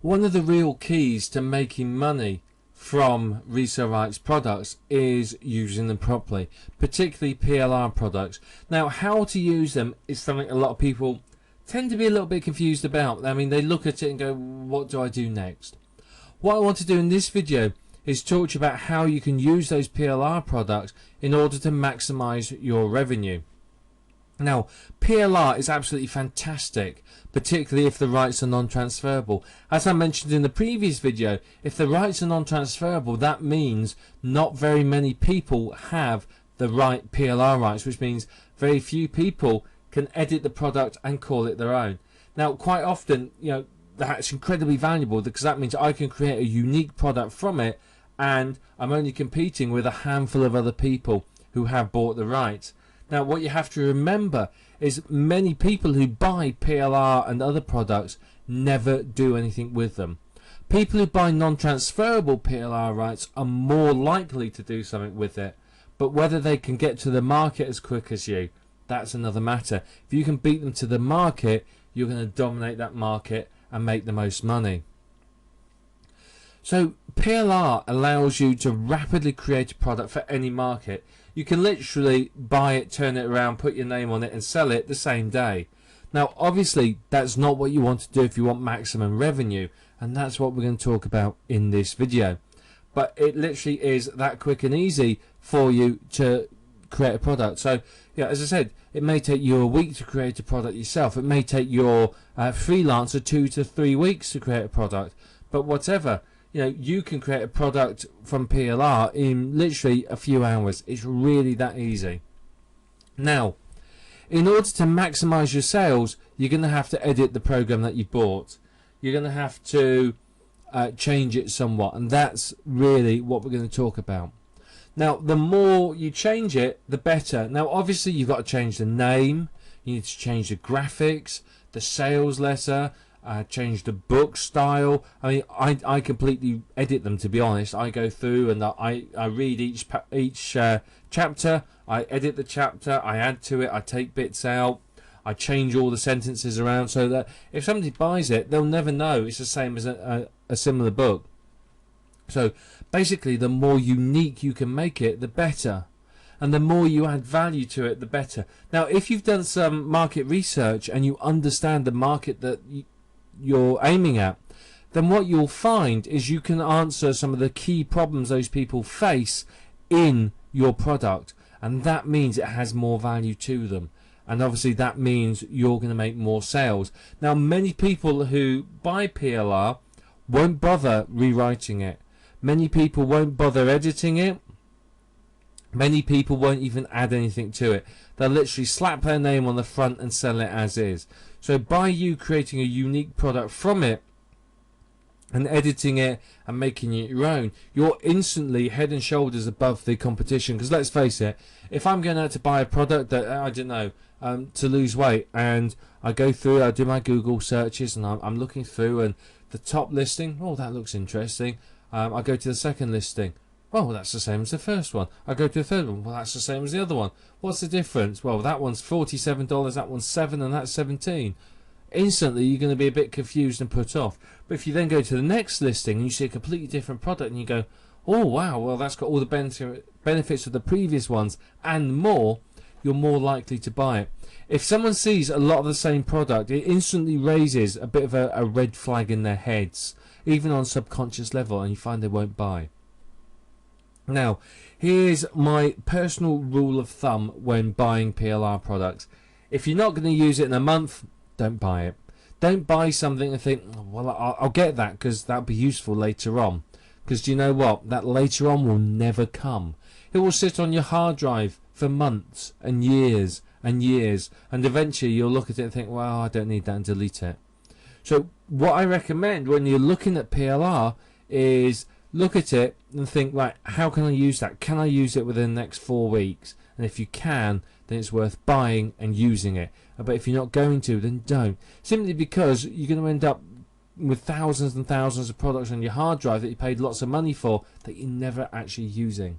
One of the real keys to making money from resale rights products is using them properly, particularly PLR products. Now, how to use them is something a lot of people tend to be a little bit confused about. I mean, they look at it and go, what do I do next? What I want to do in this video is talk to you about how you can use those PLR products in order to maximize your revenue. Now, PLR is absolutely fantastic, particularly if the rights are non-transferable. As I mentioned in the previous video, if the rights are non-transferable, that means not very many people have the right PLR rights, which means very few people can edit the product and call it their own. Now, quite often, that's incredibly valuable because that means I can create a unique product from it, and I'm only competing with a handful of other people who have bought the rights. Now, what you have to remember is many people who buy PLR and other products never do anything with them. People who buy non-transferable PLR rights are more likely to do something with it, but whether they can get to the market as quick as you, that's another matter. If you can beat them to the market, you're going to dominate that market and make the most money. So PLR allows you to rapidly create a product for any market. You can literally buy it, turn it around, put your name on it and sell it the same day. Now, obviously, that's not what you want to do if you want maximum revenue, and that's what we're going to talk about in this video. But it literally is that quick and easy for you to create a product. So, yeah, as I said, it may take you a week to create a product yourself. It may take your freelancer 2 to 3 weeks to create a product. But whatever, you can create a product from PLR in literally a few hours. It's really that easy. Now, in order to maximize your sales, you're going to have to edit the program that you bought. You're going to have to change it somewhat, and that's really what we're going to talk about. Now, the more you change it, the better. Now, obviously, you've got to change the name. You need to change the graphics, the sales letter, change the book style. I mean, I completely edit them, to be honest. I go through and I read each chapter. I edit the chapter. I add to it. I take bits out. I change all the sentences around so that if somebody buys it, they'll never know it's the same as a similar book. So basically, the more unique you can make it, the better. And the more you add value to it, the better. Now, if you've done some market research and you understand the market that you're aiming at, then what you'll find is you can answer some of the key problems those people face in your product. And that means it has more value to them. And obviously that means you're going to make more sales. Now, many people who buy PLR won't bother rewriting it. Many people won't bother editing it. Many people won't even add anything to it. They'll literally slap their name on the front and sell it as is. So by you creating a unique product from it and editing it and making it your own, you're instantly head and shoulders above the competition. Because let's face it, if I'm going out to buy a product that, I don't know, to lose weight, and I go through, I do my Google searches and I'm looking through, and the top listing, oh, that looks interesting. I go to the second listing. Well, that's the same as the first one. I go to the third one. Well, that's the same as the other one. What's the difference? Well, that one's $47, that one's $7, and that's $17. Instantly, you're going to be a bit confused and put off. But if you then go to the next listing and you see a completely different product and you go, oh, wow, well, that's got all the benefits of the previous ones and more, you're more likely to buy it. If someone sees a lot of the same product, it instantly raises a bit of a red flag in their heads, even on subconscious level, and you find they won't buy. Now, here's my personal rule of thumb when buying PLR products. If you're not going to use it in a month, don't buy it. Don't buy something and think, oh, well, I'll get that because that'll be useful later on. Because do you know what? That later on will never come. It will sit on your hard drive for months and years and years, and eventually you'll look at it and think, well, I don't need that, and delete it. So what I recommend when you're looking at PLR is look at it and think, right, how can I use that? Can I use it within the next 4 weeks? And if you can, then it's worth buying and using it. But if you're not going to, then don't. Simply because you're going to end up with thousands and thousands of products on your hard drive that you paid lots of money for that you're never actually using.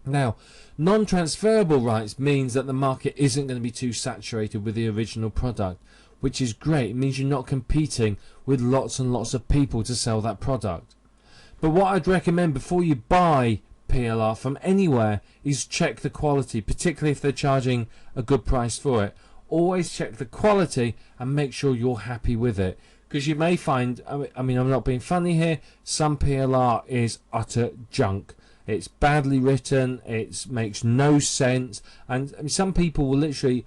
Now, non-transferable rights means that the market isn't going to be too saturated with the original product, which is great. It means you're not competing with lots and lots of people to sell that product. But what I'd recommend before you buy PLR from anywhere is check the quality, particularly if they're charging a good price for it. Always check the quality and make sure you're happy with it, because you may find, I mean, I'm not being funny here, some PLR is utter junk. It's badly written, it makes no sense, and I mean, some people will literally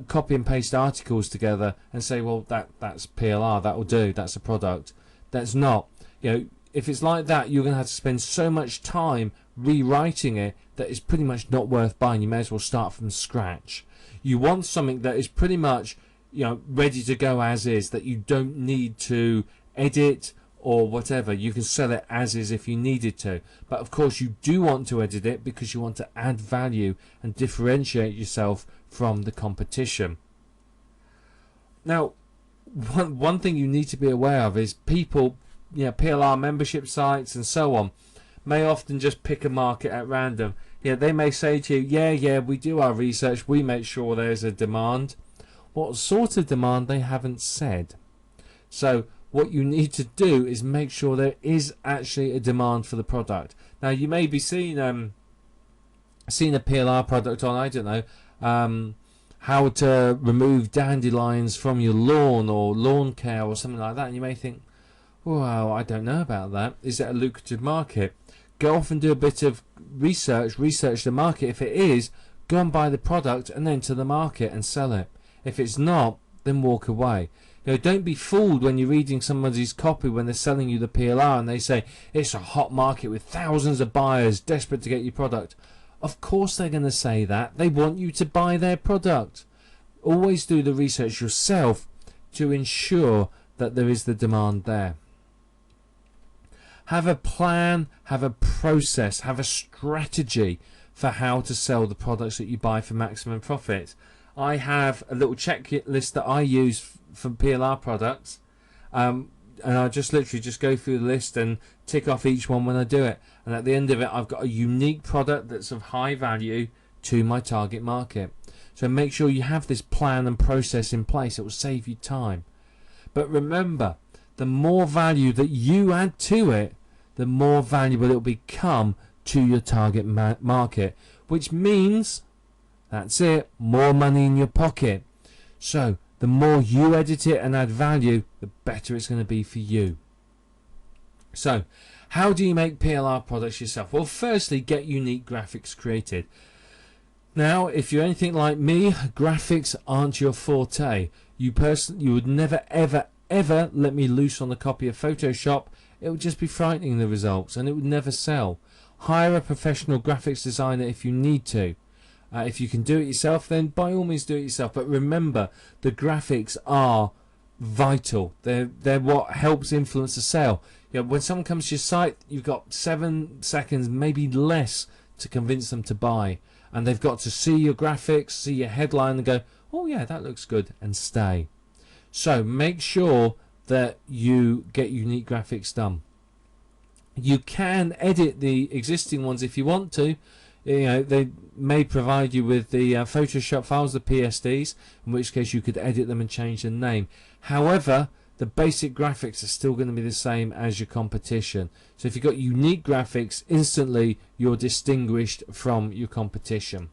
copy and paste articles together and say, well, that's PLR, that'll do, that's a product. That's not. You know, if it's like that, you're going to have to spend so much time rewriting it that it's pretty much not worth buying. You may as well start from scratch. You want something that is pretty much, you know, ready to go as is, that you don't need to edit or whatever. You can sell it as is if you needed to, but of course you do want to edit it because you want to add value and differentiate yourself from the competition. Now, one thing you need to be aware of is people, you know, PLR membership sites and so on may often just pick a market at random. Yeah, they may say to you, yeah, we do our research, we make sure there's a demand. What sort of demand, they haven't said. So what you need to do is make sure there is actually a demand for the product. Now, you may be seeing a PLR product on, I don't know, how to remove dandelions from your lawn or lawn care or something like that, and you may think, well, I don't know about that. Is it a lucrative market? Go off and do a bit of research the market. If it is, go and buy the product and then to the market and sell it. If it's not, then walk away. You know, don't be fooled when you're reading somebody's copy when they're selling you the PLR and they say it's a hot market with thousands of buyers desperate to get your product. Of course they're going to say that. They want you to buy their product. Always do the research yourself to ensure that there is the demand there. Have a plan, have a process, have a strategy for how to sell the products that you buy for maximum profit. I have a little checklist that I use for PLR products, and I just literally just go through the list and tick off each one when I do it. And at the end of it, I've got a unique product that's of high value to my target market. So make sure you have this plan and process in place. It will save you time. But remember, the more value that you add to it, the more valuable it will become to your target market, which means, that's it, more money in your pocket. So the more you edit it and add value, the better it's going to be for you. So how do you make PLR products yourself? Well, firstly, get unique graphics created. Now, if you're anything like me, graphics aren't your forte. You would never ever let me loose on a copy of Photoshop. It would just be frightening, the results, and it would never sell. Hire a professional graphics designer if you need to. If you can do it yourself, then by all means do it yourself. But remember, the graphics are vital. They're what helps influence the sale. You know, when someone comes to your site, you've got 7 seconds, maybe less, to convince them to buy. And they've got to see your graphics, see your headline and go, oh yeah, that looks good, and stay. So make sure that you get unique graphics done. You can edit the existing ones if you want to. You know, they may provide you with the Photoshop files, the PSDs, in which case you could edit them and change the name. However, the basic graphics are still going to be the same as your competition. So if you've got unique graphics, instantly you're distinguished from your competition.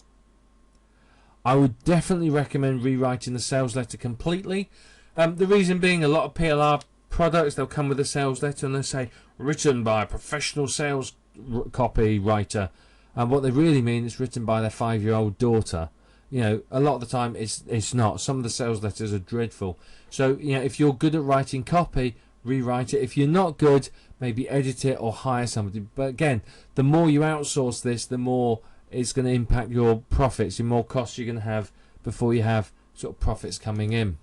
I would definitely recommend rewriting the sales letter completely. The reason being, a lot of PLR products, they'll come with a sales letter and they'll say written by a professional sales copywriter, and what they really mean is written by their 5-year-old daughter. You know, a lot of the time it's not. Some of the sales letters are dreadful. So, you know, if you're good at writing copy, rewrite it. If you're not good, maybe edit it or hire somebody. But again, the more you outsource this, the more it's going to impact your profits, the more costs you're going to have before you have sort of profits coming in.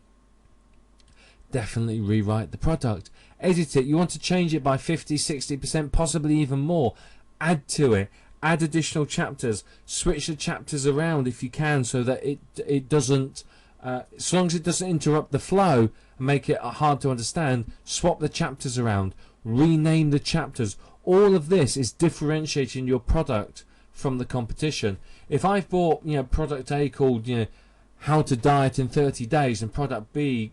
Definitely rewrite the product. Edit it. You want to change it by 50-60%, possibly even more. Add to it. Add additional chapters. Switch the chapters around if you can, so that it doesn't, as long as it doesn't interrupt the flow and make it hard to understand. Swap the chapters around. Rename the chapters. All of this is differentiating your product from the competition. If I've bought, you know, product A called, you know, how to diet in 30 days, and product B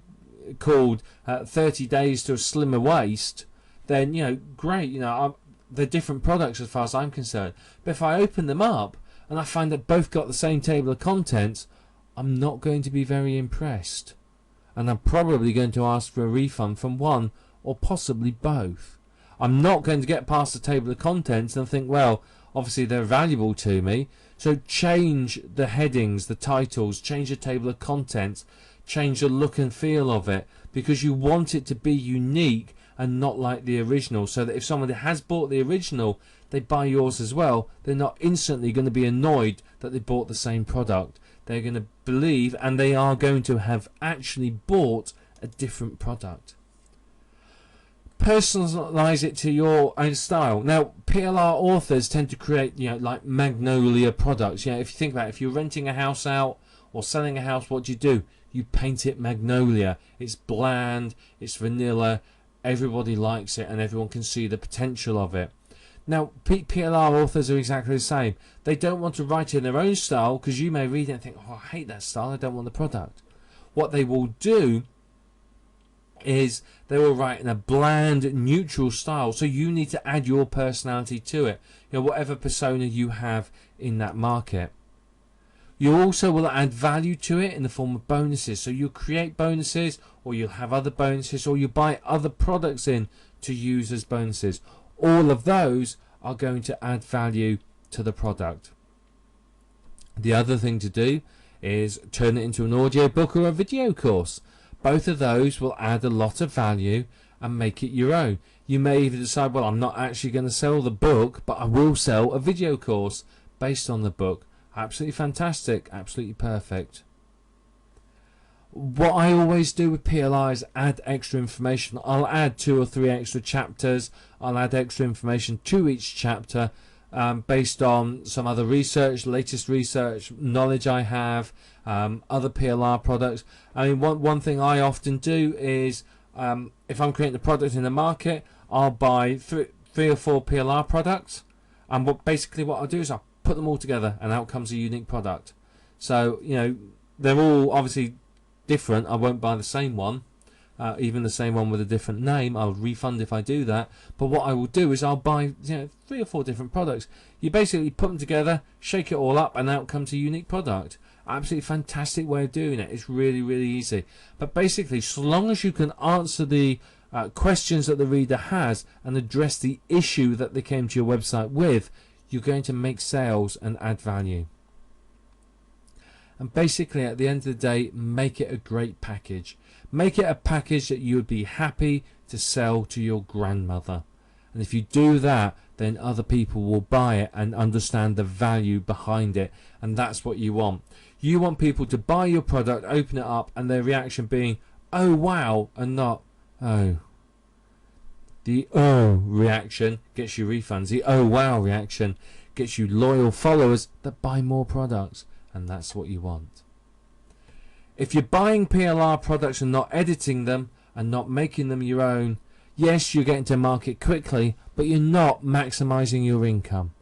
called 30 Days to a Slimmer Waist, then, you know, great, you know, they're different products as far as I'm concerned. But if I open them up and I find that both got the same table of contents, I'm not going to be very impressed. And I'm probably going to ask for a refund from one or possibly both. I'm not going to get past the table of contents and think, well, obviously they're valuable to me. So change the headings, the titles, change the table of contents, change the look and feel of it, because you want it to be unique and not like the original, so that if somebody has bought the original, they buy yours as well. They're not instantly going to be annoyed that they bought the same product. They're going to believe, and they are going to have actually bought a different product. Personalize it to your own style. Now, PLR authors tend to create, you know, like Magnolia products. You know, if you think about it, if you're renting a house out or selling a house, what do? You paint it magnolia. It's bland, it's vanilla, everybody likes it, and everyone can see the potential of it. Now, PLR authors are exactly the same. They don't want to write in their own style, because you may read it and think, oh, I hate that style, I don't want the product. What they will do is they will write in a bland, neutral style, so you need to add your personality to it, you know, whatever persona you have in that market. You also will add value to it in the form of bonuses. So you'll create bonuses, or you'll have other bonuses, or you buy other products in to use as bonuses. All of those are going to add value to the product. The other thing to do is turn it into an audio book or a video course. Both of those will add a lot of value and make it your own. You may even decide, well, I'm not actually going to sell the book, but I will sell a video course based on the book. Absolutely fantastic, absolutely perfect. What I always do with PLR is add extra information. I'll add 2 or 3 extra chapters. I'll add extra information to each chapter based on some other research, latest research, knowledge I have, other PLR products. I mean, one thing I often do is if I'm creating a product in the market, I'll buy 3 or 4 PLR products, and basically what I'll do is I'll put them all together, and out comes a unique product. So, you know, they're all obviously different. I won't buy the same one, even the same one with a different name. I'll refund if I do that. But what I will do is I'll buy, you know, 3 or 4 different products. You basically put them together, shake it all up, and out comes a unique product. Absolutely fantastic way of doing it. It's really, really easy. But basically, so long as you can answer the questions that the reader has and address the issue that they came to your website with, you're going to make sales and add value. And basically, at the end of the day, make it a great package. Make it a package that you would be happy to sell to your grandmother. And if you do that, then other people will buy it and understand the value behind it. And that's what you want. You want people to buy your product, open it up, and their reaction being, oh wow, and not, oh. The oh reaction gets you refunds. The oh wow reaction gets you loyal followers that buy more products. And that's what you want. If you're buying PLR products and not editing them and not making them your own, yes, you're getting to market quickly, but you're not maximizing your income.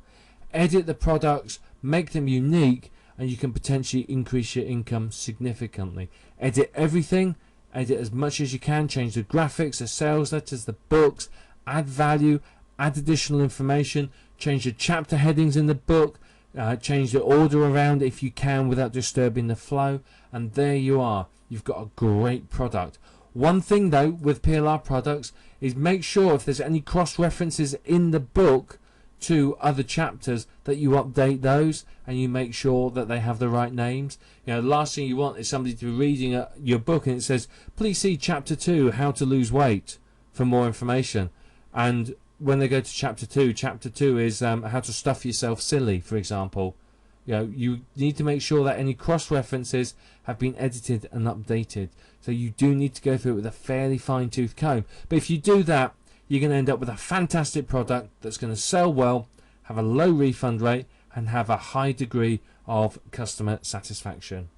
Edit the products, make them unique, and you can potentially increase your income significantly. Edit everything. Edit as much as you can. Change the graphics, the sales letters, the books. Add value. Add additional information. Change the chapter headings in the book. Change the order around if you can without disturbing the flow. And there you are. You've got a great product. One thing though with PLR products is make sure if there's any cross references in the book to other chapters that you update those and you make sure that they have the right names. You know, the last thing you want is somebody to be reading your book and it says, please see chapter 2, how to lose weight, for more information. And when they go to chapter 2 is how to stuff yourself silly, for example. You know, you need to make sure that any cross references have been edited and updated. So you do need to go through it with a fairly fine-tooth comb. But if you do that, you're going to end up with a fantastic product that's going to sell well, have a low refund rate, and have a high degree of customer satisfaction.